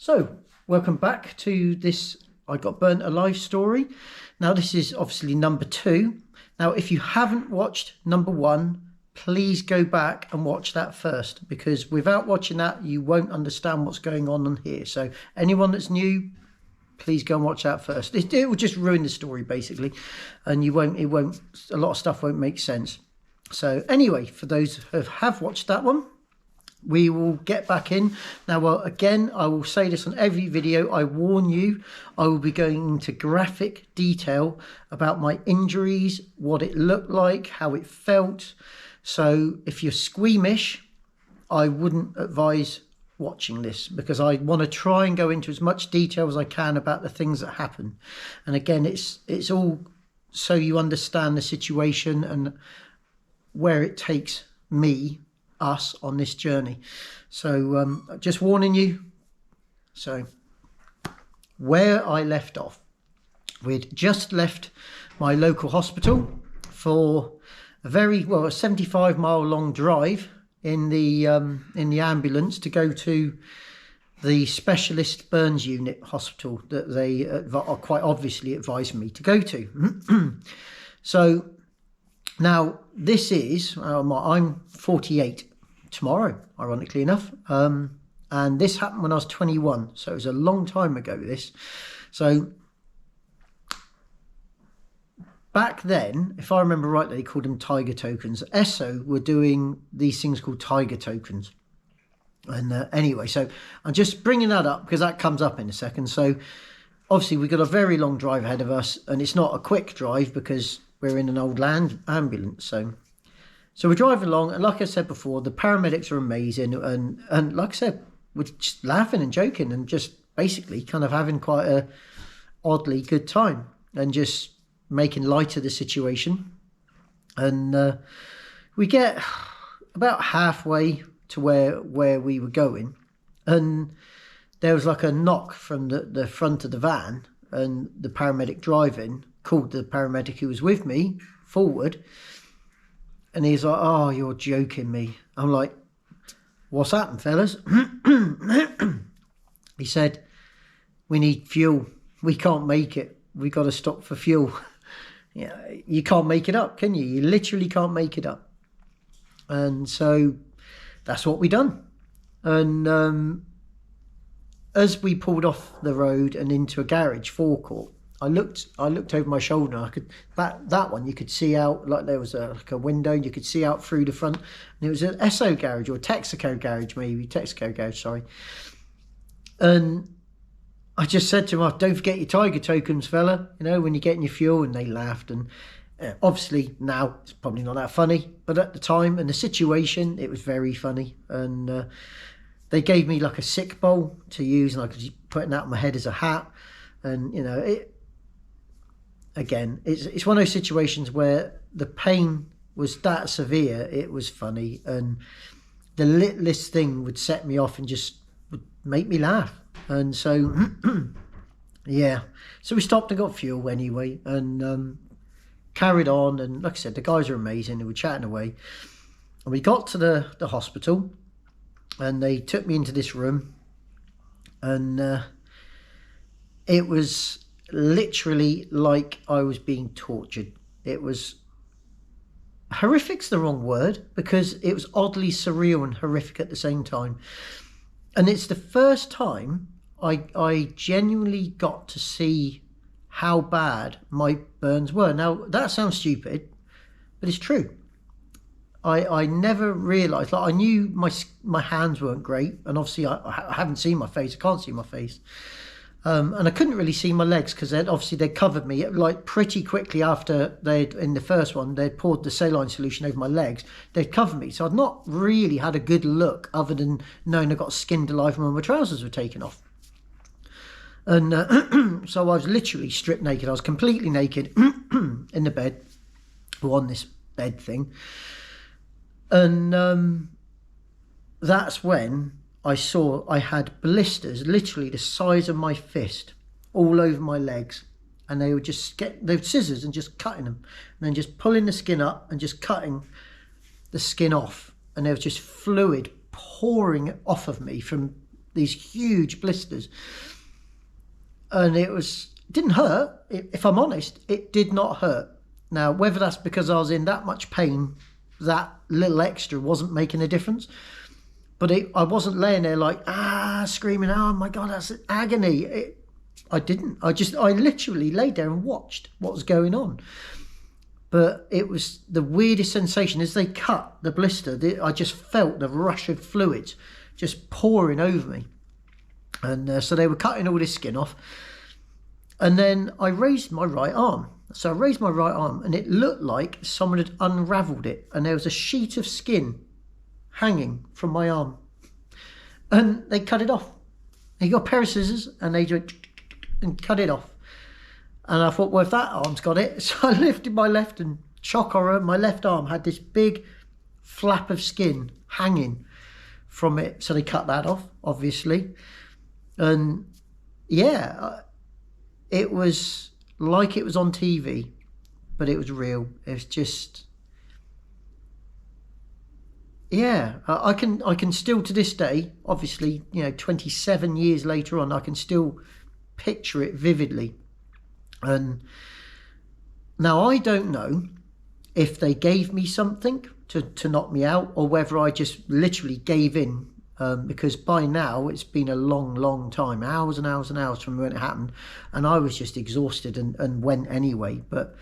So, welcome back to this I Got Burnt Alive story. Now, this is obviously number 2. Now, if you haven't watched number 1, please go back and watch that first, because without watching that, you won't understand what's going on here. So, anyone that's new, please go and watch that first. It will just ruin the story, basically, and a lot of stuff won't make sense. So, anyway, for those who have watched that one, we will get back in. Now, well, again, I will say this on every video. I warn you, I will be going into graphic detail about my injuries, what it looked like, how it felt. So if you're squeamish, I wouldn't advise watching this, because I want to try and go into as much detail as I can about the things that happen. And again, it's all so you understand the situation and where it takes us on this journey. So just warning you. So where I left off, we'd just left my local hospital for a 75-mile long drive in the ambulance to go to the specialist burns unit hospital that they quite obviously advised me to go to. So now this is, I'm 48 tomorrow, ironically enough. And this happened when I was 21. So it was a long time ago, this. So back then, if I remember rightly, they called them tiger tokens. ESSO were doing these things called tiger tokens. And anyway, so I'm just bringing that up because that comes up in a second. So obviously we've got a very long drive ahead of us, and it's not a quick drive because we're in an old land ambulance. So we're driving along, and like I said before, the paramedics are amazing, and like I said, we're just laughing and joking and just basically kind of having quite a oddly good time and just making light of the situation. And we get about halfway to where we were going, and there was like a knock from the front of the van, and the paramedic driving called the paramedic who was with me forward, and he's like, "Oh, you're joking me." I'm like, "What's happened, fellas?" He said, "We need fuel. We can't make it. We got to stop for fuel." Yeah, you can't make it up, can you? You literally can't make it up. And so that's what we done. And as we pulled off the road and into a garage forecourt, I looked over my shoulder. I could that one you could see out, like there was a window, and you could see out through the front. And it was an Esso garage, or Texaco garage, maybe Texaco garage. Sorry. And I just said to him, "Oh, don't forget your tiger tokens, fella. You know, when you're getting your fuel." And they laughed. And obviously now it's probably not that funny, but at the time and the situation, it was very funny. And they gave me like a sick bowl to use, and I could put it out on my head as a hat. And you know, it's one of those situations where the pain was that severe, it was funny, and the littlest thing would set me off and just would make me laugh. And so yeah, so we stopped and got fuel anyway, and carried on. And like I said, the guys are amazing, and we're chatting away, and we got to the hospital, and they took me into this room, and it was literally like I was being tortured. It was horrific's the wrong word, because it was oddly surreal and horrific at the same time. And it's the first time I genuinely got to see how bad my burns were. Now that sounds stupid, but it's true. I never realised, like, I knew my hands weren't great, and obviously I haven't seen my face. I can't see my face. And I couldn't really see my legs, because they'd covered me like pretty quickly after in the first one, they'd poured the saline solution over my legs. They'd covered me. So I'd not really had a good look other than knowing I got skinned alive when my trousers were taken off. And so I was literally stripped naked. I was completely naked in the bed, or on this bed thing. And that's when I saw I had blisters literally the size of my fist all over my legs, and they would just get scissors and just cutting them, and then just pulling the skin up and just cutting the skin off, and there was just fluid pouring off of me from these huge blisters. And it didn't hurt. If I'm honest, it did not hurt. Now, whether that's because I was in that much pain, that little extra wasn't making a difference. But I wasn't laying there like, screaming, oh my God, that's agony. I didn't. I literally laid there and watched what was going on. But it was the weirdest sensation. As they cut the blister, I just felt the rush of fluids just pouring over me. And so they were cutting all this skin off. And then I raised my right arm. So I raised my right arm and it looked like someone had unravelled it. And there was a sheet of skin hanging from my arm. And they cut it off. They got a pair of scissors and they just and cut it off. And I thought, well, if that arm's got it. So I lifted my left and shock horror, my left arm had this big flap of skin hanging from it. So they cut that off, obviously. And yeah, it was like it was on TV, but it was real. It's just, yeah, I can still to this day, obviously, 27 years later on, I can still picture it vividly. And now I don't know if they gave me something to knock me out or whether I just literally gave in, because by now it's been a long time, hours and hours and hours from when it happened, and I was just exhausted and went anyway. But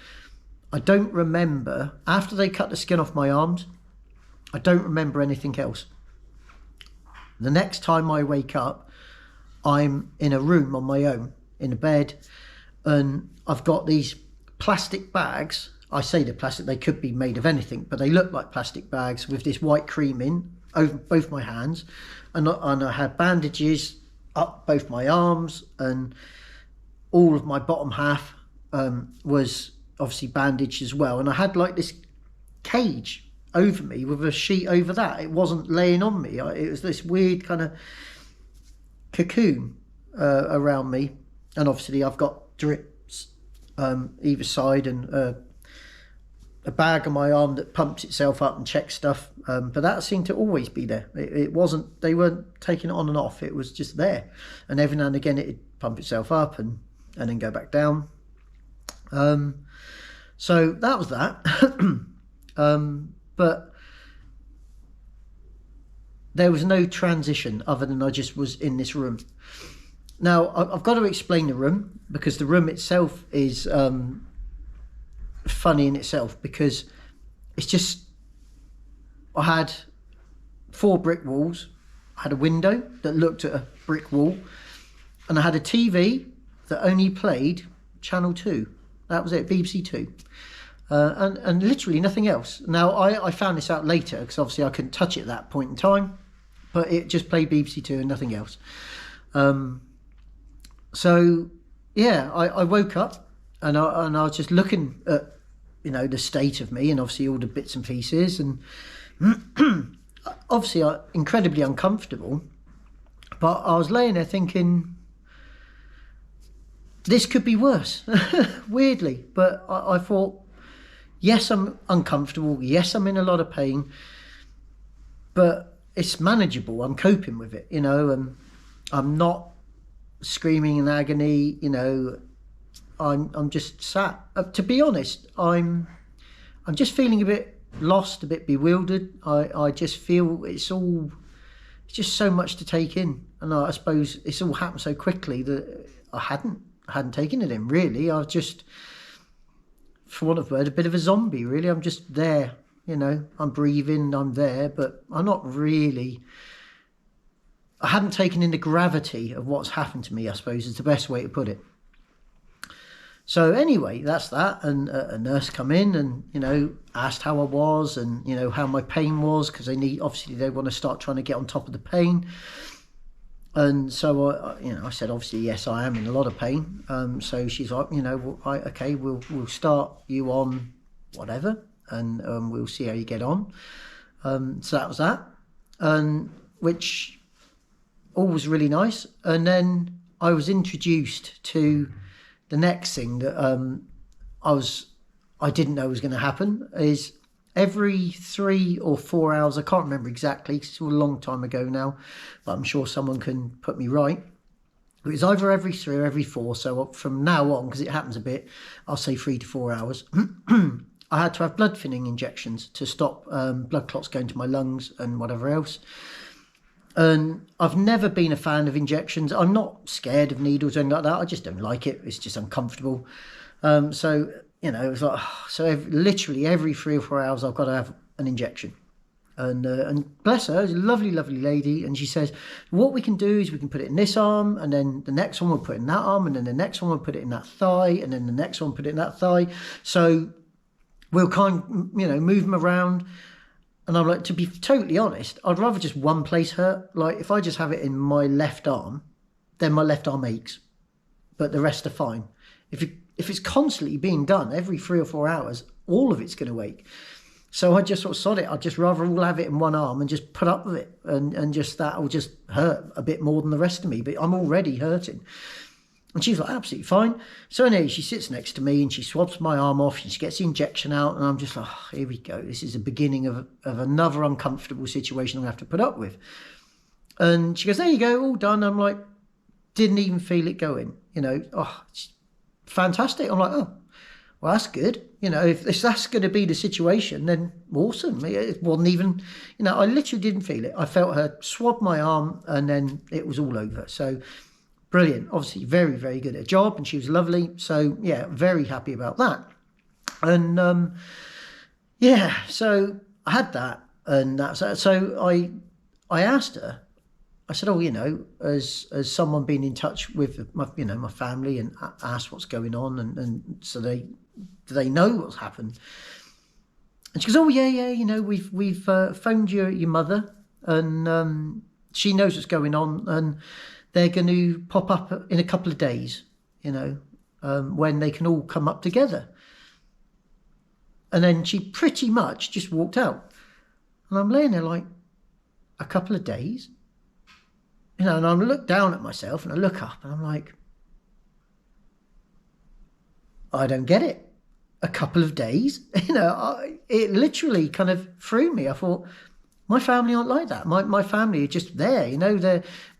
I don't remember, after they cut the skin off my arms, I don't remember anything else. The next time I wake up, I'm in a room on my own, in a bed, and I've got these plastic bags. I say they're plastic, they could be made of anything, but they look like plastic bags with this white cream in over both my hands. And I had bandages up both my arms, and all of my bottom half was obviously bandaged as well. And I had like this cage over me with a sheet over that. It wasn't laying on me. It was this weird kind of cocoon around me. And obviously I've got drips either side, and a bag on my arm that pumps itself up and checks stuff. But that seemed to always be there. It wasn't, they weren't taking it on and off. It was just there. And every now and again it'd pump itself up and then go back down. So that was that. But there was no transition other than I just was in this room. Now, I've got to explain the room, because the room itself is funny in itself, because it's just, I had 4 brick walls. I had a window that looked at a brick wall, and I had a TV that only played Channel 2. That was it, BBC 2. And literally nothing else. Now, I found this out later, because obviously I couldn't touch it at that point in time, but it just played BBC 2 and nothing else. So yeah, I woke up and I was just looking at, the state of me and obviously all the bits and pieces, and obviously incredibly uncomfortable. But I was laying there thinking, this could be worse, weirdly. But I thought, yes, I'm uncomfortable. Yes, I'm in a lot of pain, but it's manageable. I'm coping with it, and I'm not screaming in agony. I'm just sat. To be honest, I'm just feeling a bit lost, a bit bewildered. I just feel it's just so much to take in, and I suppose it's all happened so quickly that I hadn't taken it in really. I was just, for want of a word, a bit of a zombie really. I'm just there, I'm breathing, I'm there, but I'm not really, I hadn't taken in the gravity of what's happened to me, I suppose is the best way to put it. So anyway, that's that. And a nurse come in and, asked how I was and, how my pain was, because they want to start trying to get on top of the pain. And so, I said, obviously, yes, I am in a lot of pain. So she's like, okay, we'll start you on whatever, and we'll see how you get on. So that was that, and which all was really nice. And then I was introduced to the next thing that I didn't know was going to happen, is every 3 or 4 hours. I can't remember exactly because it's a long time ago now, but I'm sure someone can put me right. It was either every 3 or every 4. So from now on, because it happens a bit, I'll say 3 to 4 hours. I had to have blood thinning injections to stop blood clots going to my lungs and whatever else. And I've never been a fan of injections. I'm not scared of needles or anything like that. I just don't like it. It's just uncomfortable. So, you know, it was like, literally every 3 or 4 hours, I've got to have an injection. And bless her, she's a lovely, lovely lady. And she says, what we can do is we can put it in this arm, and then the next one we'll put it in that arm, and then the next one we'll put it in that thigh, and then the next one put it in that thigh. So we'll move them around. And I'm like, to be totally honest, I'd rather just one place hurt. Like, if I just have it in my left arm, then my left arm aches, but the rest are fine. If it's constantly being done every 3 or 4 hours, all of it's going to ache. So I just sort of sod it. I'd just rather all have it in one arm and just put up with it. And just that will just hurt a bit more than the rest of me. But I'm already hurting. And she's like, absolutely fine. So anyway, she sits next to me and she swabs my arm off and she gets the injection out. And I'm just like, oh, here we go. This is the beginning of another uncomfortable situation I'm going to have to put up with. And she goes, there you go, all done. I'm like, didn't even feel it go in. You know, oh, it's fantastic. I'm like, oh, well, that's good. You know, if that's going to be the situation, then awesome. It wasn't even, you know, I literally didn't feel it. I felt her swab my arm and then it was all over. So brilliant. Obviously, very, very good at her job, and she was lovely. So, yeah, very happy about that. And, so I had that, and that's so I asked her, I said, oh, you know, has someone been in touch with my family and asked what's going on, and so do they know what's happened? And she goes, oh, yeah, you know, we've phoned your mother, and she knows what's going on, and they're going to pop up in a couple of days, you know, when they can all come up together. And then she pretty much just walked out. And I'm laying there like, a couple of days? You know, and I look down at myself and I look up and I'm like, I don't get it. A couple of days? You know, it literally kind of threw me. I thought, my family aren't like that. My family are just there, you know.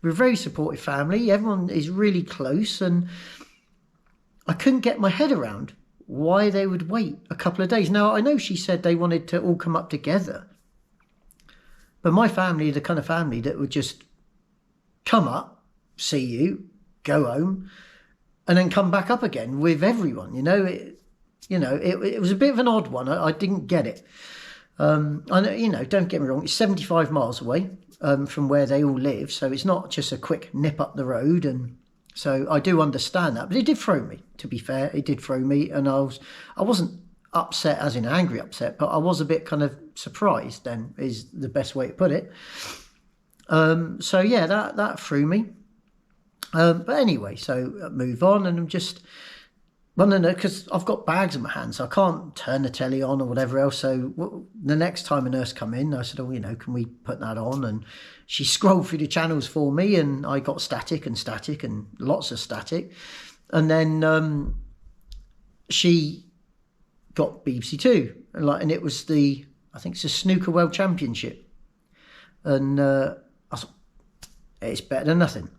We're a very supportive family. Everyone is really close, and I couldn't get my head around why they would wait a couple of days. Now, I know she said they wanted to all come up together, but my family are the kind of family that would just come up, see you, go home, and then come back up again with everyone. You know, it was a bit of an odd one. I didn't get it. I know, you know, don't get me wrong, it's 75 miles away from where they all live, so it's not just a quick nip up the road, and so I do understand that. But it did throw me, to be fair. It did throw me, and I wasn't upset as in angry upset, but I was a bit kind of surprised, then is the best way to put it. So yeah, that threw me. But anyway, so move on, and I'm just, well, no, because I've got bags in my hands, so I can't turn the telly on or whatever else. So the next time a nurse come in, I said, oh, you know, can we put that on? And she scrolled through the channels for me, and I got static and lots of static. And then she got BBC2, and it was I think it's a snooker world championship. And I thought, it's better than nothing.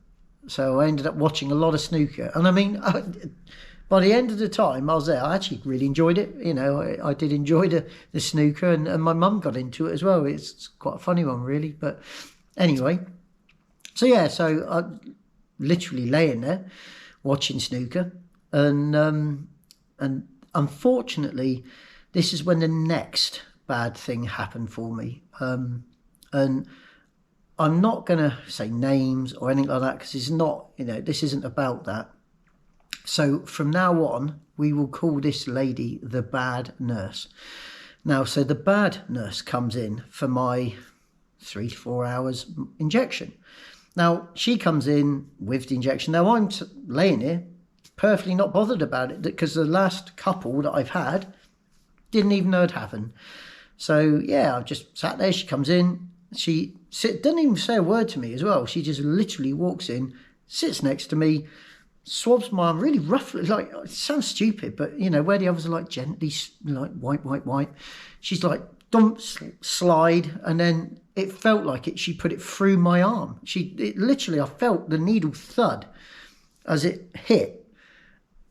So I ended up watching a lot of snooker. And I mean, by the end of the time I was there, I actually really enjoyed it. You know, I did enjoy the snooker, and my mum got into it as well. It's quite a funny one, really. But anyway, so yeah, so I literally laying there watching snooker, and unfortunately, this is when the next bad thing happened for me. And I'm not going to say names or anything like that, because it's not, you know, this isn't about that. So from now on, we will call this lady the bad nurse. Now, so the bad nurse comes in for my 3 to 4 hours injection. Now, she comes in with the injection. Now, I'm laying here perfectly not bothered about it, because the last couple that I've had didn't even know it happened. So, yeah, I've just sat there. She comes in. She doesn't even say a word to me as well. She just literally walks in, sits next to me, swabs my arm really roughly, like, it sounds stupid, but, you know, where the others are like gently, like, wipe. She's like, slide, and then it felt like she put it through my arm. Literally, I felt the needle thud as it hit,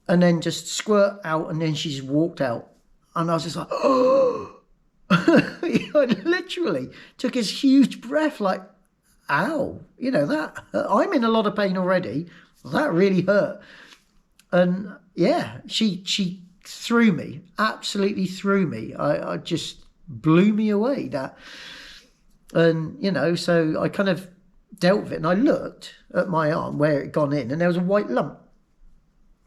and then just squirt out, and then she just walked out. And I was just like, oh, I literally took this huge breath, like, ow, that, I'm in a lot of pain already. That really hurt. And yeah, she threw me, absolutely threw me. I just blew me away, that. And, so I kind of dealt with it, and I looked at my arm where it had gone in, and there was a white lump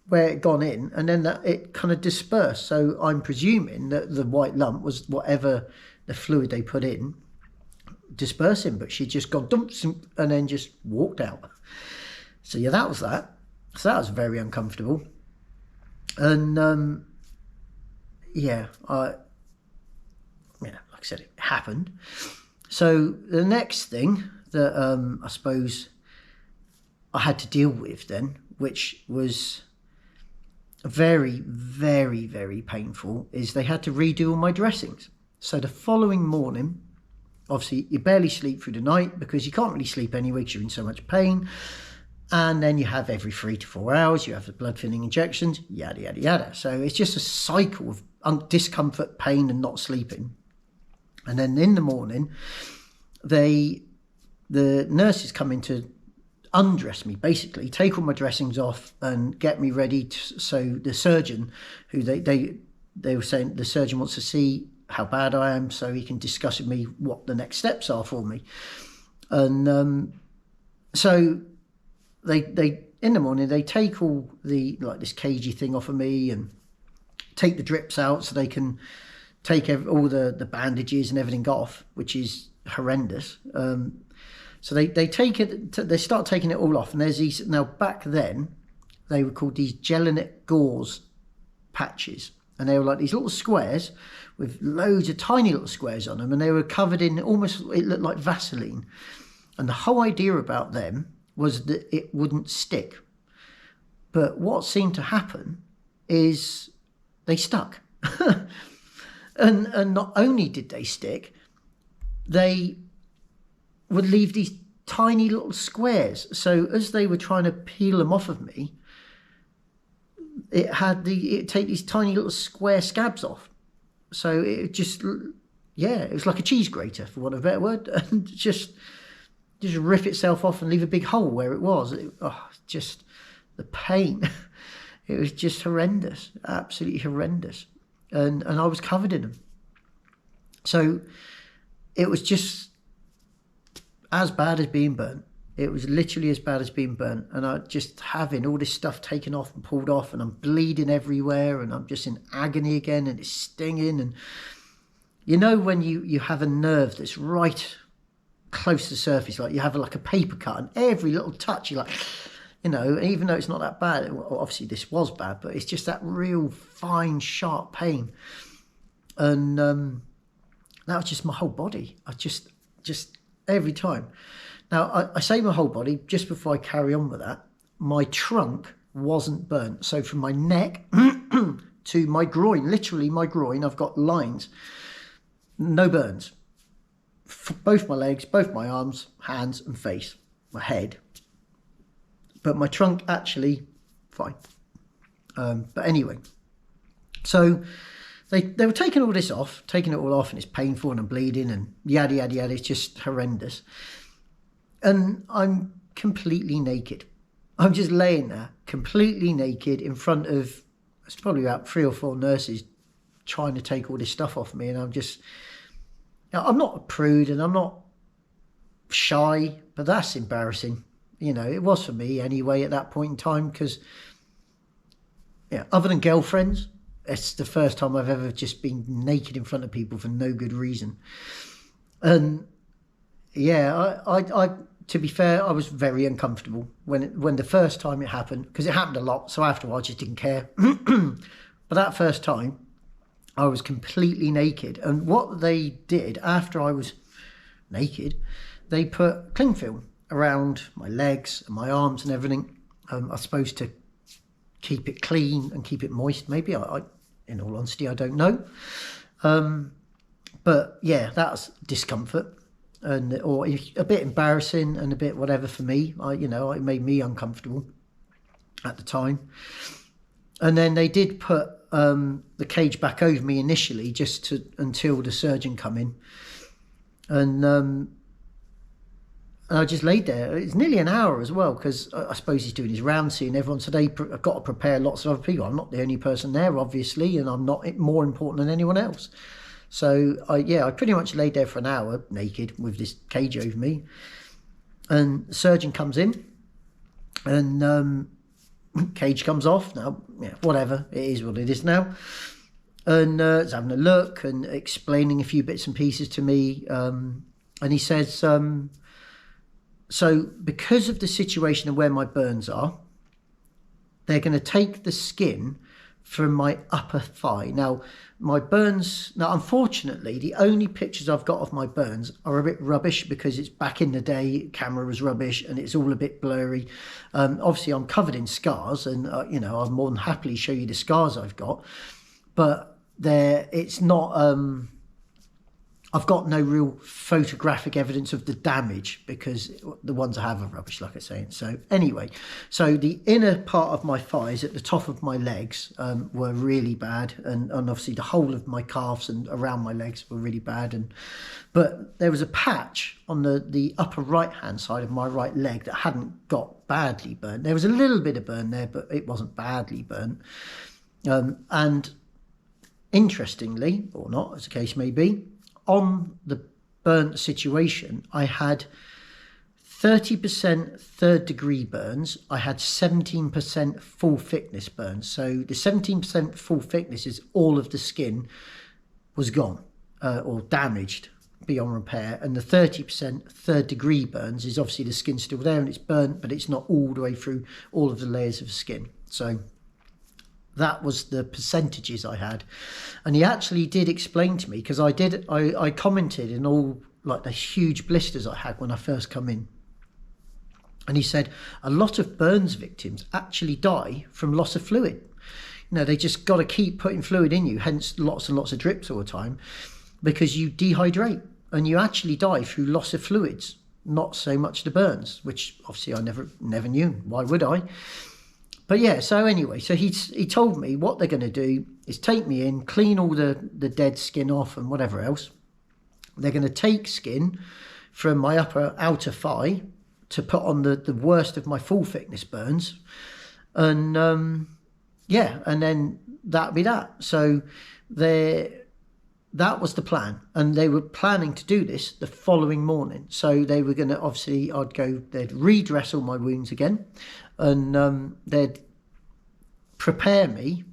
where it gone in, and then it kind of dispersed. So I'm presuming that the white lump was whatever the fluid they put in dispersing, but she just gone dumps and then just walked out. So yeah, that was that. So that was very uncomfortable. And like I said, it happened. So the next thing that I suppose I had to deal with then, which was very, very, very painful, is they had to redo all my dressings. So the following morning, obviously you barely sleep through the night because you can't really sleep anyway because you're in so much pain. And then you have every 3 to 4 hours, you have the blood thinning injections, yada, yada, yada. So it's just a cycle of discomfort, pain, and not sleeping. And then in the morning, the nurses come in to undress me, basically take all my dressings off and get me ready so the surgeon, who they were saying the surgeon wants to see how bad I am so he can discuss with me what the next steps are for me. And so they in the morning they take all the this cagey thing off of me and take the drips out so they can take all the bandages and everything off, which is horrendous. So they take it, they start taking it all off, and there's these, now back then they were called these gelinet gauze patches, and they were like these little squares with loads of tiny little squares on them, and they were covered in almost, it looked like Vaseline. And the whole idea about them was that it wouldn't stick. But what seemed to happen is they stuck. and not only did they stick, they would leave these tiny little squares. So as they were trying to peel them off of me, it'd take these tiny little square scabs off. So it just, it was like a cheese grater, for want of a better word, and just rip itself off and leave a big hole where it was. Just the pain. It was just horrendous, absolutely horrendous. And I was covered in them. So it was just as bad as being burnt. It was literally as bad as being burnt. And I just having all this stuff taken off and pulled off, and I'm bleeding everywhere, and I'm just in agony again, and it's stinging. And when you have a nerve that's right close to the surface, like you have like a paper cut, and every little touch you're like, even though it's not that bad, obviously this was bad, but it's just that real fine, sharp pain. And that was just my whole body. I just every time. Now, I say my whole body, just before I carry on with that, my trunk wasn't burnt. So from my neck to my groin, literally my groin, I've got lines. No burns. Both my legs, both my arms, hands and face, my head. But my trunk actually fine. But anyway, so they were taking all this off, taking it all off, and it's painful and I'm bleeding and yada, yada, yada. It's just horrendous. And I'm completely naked. I'm just laying there completely naked in front of, it's probably about 3 or 4 nurses trying to take all this stuff off me. And I'm not a prude and I'm not shy, but that's embarrassing. It was for me anyway at that point in time, because other than girlfriends, it's the first time I've ever just been naked in front of people for no good reason. And I to be fair, I was very uncomfortable when the first time it happened, because it happened a lot, so after a while I just didn't care. But that first time I was completely naked, and what they did after I was naked, they put cling film around my legs and my arms and everything. I suppose to keep it clean and keep it moist, maybe. I in all honesty, I don't know. But yeah, that's discomfort. And or a bit embarrassing and a bit whatever for me. It made me uncomfortable at the time. And then they did put the cage back over me initially, until the surgeon come in, and I just laid there. It's nearly an hour as well, because I suppose he's doing his round, seeing everyone. So I've got to prepare lots of other people. I'm not the only person there, obviously, and I'm not more important than anyone else. So I pretty much laid there for an hour naked with this cage over me, and the surgeon comes in, and cage comes off. Now, yeah, whatever, it is what it is now. And he's having a look and explaining a few bits and pieces to me, and he says, so because of the situation of where my burns are, they're going to take the skin from my upper thigh. Now, unfortunately, the only pictures I've got of my burns are a bit rubbish, because it's back in the day, camera was rubbish, and it's all a bit blurry. Obviously, I'm covered in scars, and I'll more than happily show you the scars I've got. But it's not. I've got no real photographic evidence of the damage, because the ones I have are rubbish, like I say. So anyway, the inner part of my thighs at the top of my legs were really bad, and obviously the whole of my calves and around my legs were really bad. But there was a patch on the upper right hand side of my right leg that hadn't got badly burnt. There was a little bit of burn there, but it wasn't badly burnt. And interestingly, or not, as the case may be, on the burnt situation, I had 30% third degree burns. I had 17% full thickness burns. So the 17% full thickness is all of the skin was gone or damaged beyond repair. And the 30% third degree burns is obviously the skin's still there and it's burnt, but it's not all the way through all of the layers of skin. So that was the percentages I had. And he actually did explain to me, because I commented in all like the huge blisters I had when I first come in. And he said a lot of burns victims actually die from loss of fluid. They just got to keep putting fluid in you, hence lots and lots of drips all the time, because you dehydrate and you actually die through loss of fluids, not so much the burns, which obviously I never knew. Why would I? But yeah, so anyway, so he told me what they're going to do is take me in, clean all the dead skin off and whatever else. They're going to take skin from my outer thigh to put on the worst of my full thickness burns. And and then that'd be that. So that was the plan. And they were planning to do this the following morning. So they were going to, obviously, they'd redress all my wounds again. And they'd prepare me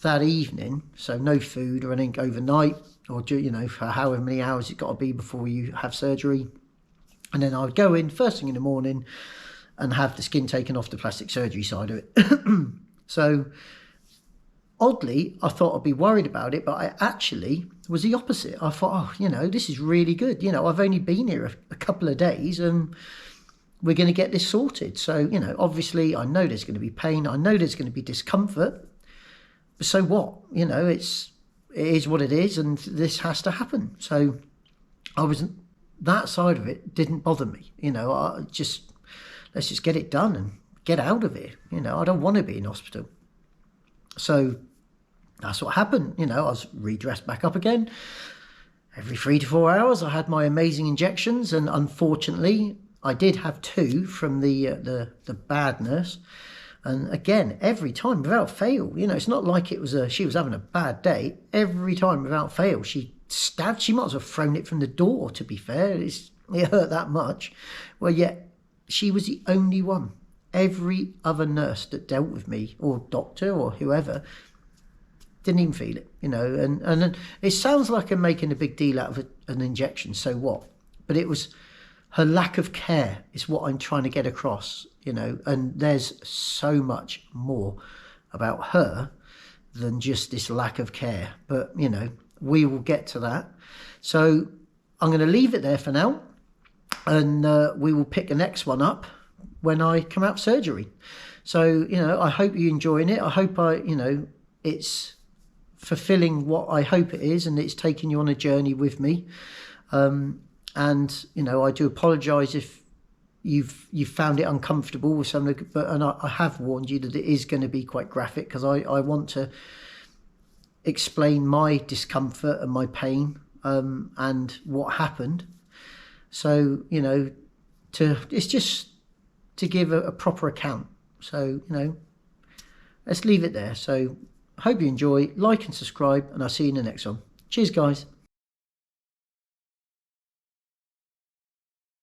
that evening, so no food or anything overnight, or for however many hours it's got to be before you have surgery. And then I would go in first thing in the morning and have the skin taken off the plastic surgery side of it. So oddly, I thought I'd be worried about it, but I actually was the opposite. I thought, this is really good. I've only been here a couple of days and we're going to get this sorted. So, obviously I know there's going to be pain. I know there's going to be discomfort. But so what? It is what it is, and this has to happen. So that side of it didn't bother me. Let's just get it done and get out of here. I don't want to be in hospital. So that's what happened. I was redressed back up again. Every 3 to 4 hours I had my amazing injections, and unfortunately I did have 2 from the bad nurse. And again, every time without fail, it's not like she was having a bad day. Every time without fail, she might as well have thrown it from the door, to be fair. It hurt that much. Well, yet she was the only one. Every other nurse that dealt with me, or doctor or whoever, didn't even feel it, and it sounds like I'm making a big deal out of an injection, so what? But it was her lack of care is what I'm trying to get across, and there's so much more about her than just this lack of care. But, we will get to that. So I'm going to leave it there for now, and we will pick the next one up when I come out of surgery. So, I hope you're enjoying it. I hope it's fulfilling what I hope it is, and it's taking you on a journey with me. And you know, I do apologise if you've found it uncomfortable with some of the, but I have warned you that it is going to be quite graphic, because I want to explain my discomfort and my pain, and what happened. So, you know, it's just to give a proper account. So, you know, let's leave it there. So I hope you enjoy, like and subscribe, and I'll see you in the next one. Cheers, guys.